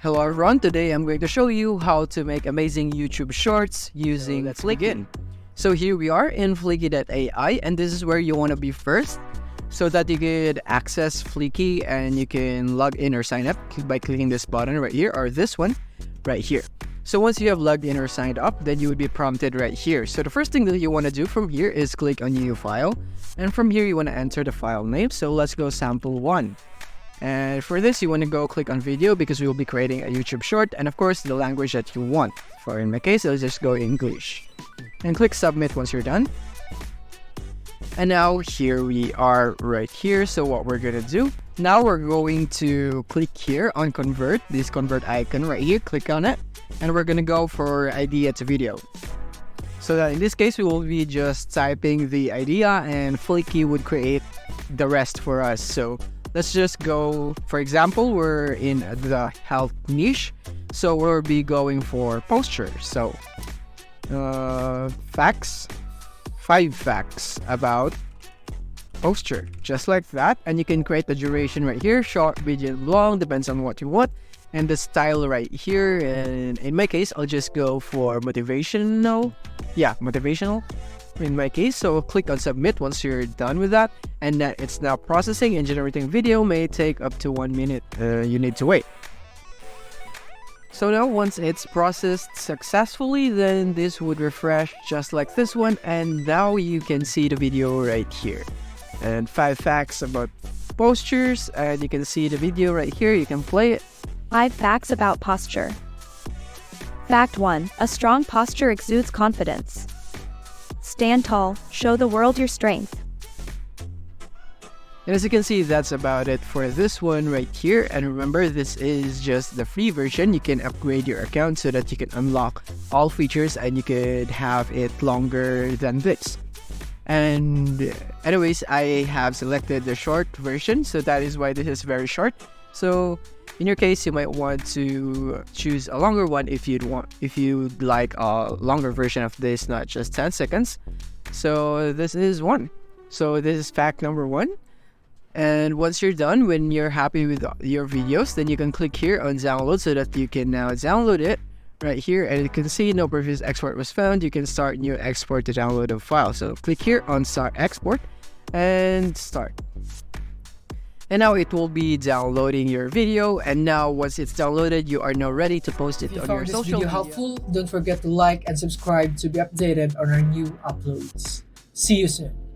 Hello everyone, today I'm going to show you how to make amazing YouTube shorts using Fliki. So here we are in Fliki.ai, and this is where you want to be first so that you could access Fliki and you can log in or sign up by clicking this button right here or this one right here. So once you have logged in or signed up, then you would be prompted right here. So the first thing that you want to do from here is click on new file, and from here you want to enter the file name. So let's go sample1. And for this, you want to go click on video because we will be creating a YouTube short, and of course the language that you want. For in my case, I'll just go English and click submit once you're done. And now here we are right here. So what we're gonna do now, we're going to click here on convert, this convert icon right here, click on it, and we're gonna go for idea to video. So that in this case, we will be just typing the idea and Fliki would create the rest for us. So let's just go, for example, we're in the health niche, so we'll be going for posture. So facts, 5 facts about posture, just like that. And you can create the duration right here, short, medium, long, depends on what you want, and the style right here. And in my case, I'll just go for motivational. Yeah, motivational in my case. So click on submit once you're done with that, and that it's now processing and generating video. May take up to 1 minute. You need to wait. So now once it's processed successfully, then this would refresh just like this one, and now you can see the video right here. And 5 facts about postures, and you can see the video right here. You can play it. 5 facts about posture. Fact 1. A strong posture exudes confidence. Stand tall, show the world your strength. And as you can see, that's about it for this one right here. And remember, this is just the free version. You can upgrade your account so that you can unlock all features and you could have it longer than this. And anyways, I have selected the short version, so that is why this is very short. So in your case, you might want to choose a longer one if you'd like a longer version of this, not just 10 seconds. So this is one. So this is fact number 1. And once you're done, when you're happy with your videos, then you can click here on download so that you can now download it right here. And you can see no previous export was found. You can start new export to download a file. So click here on start export and start. And now it will be downloading your video. And now once it's downloaded, you are now ready to post it on your social media. If you found this video helpful, don't forget to like and subscribe to be updated on our new uploads. See you soon.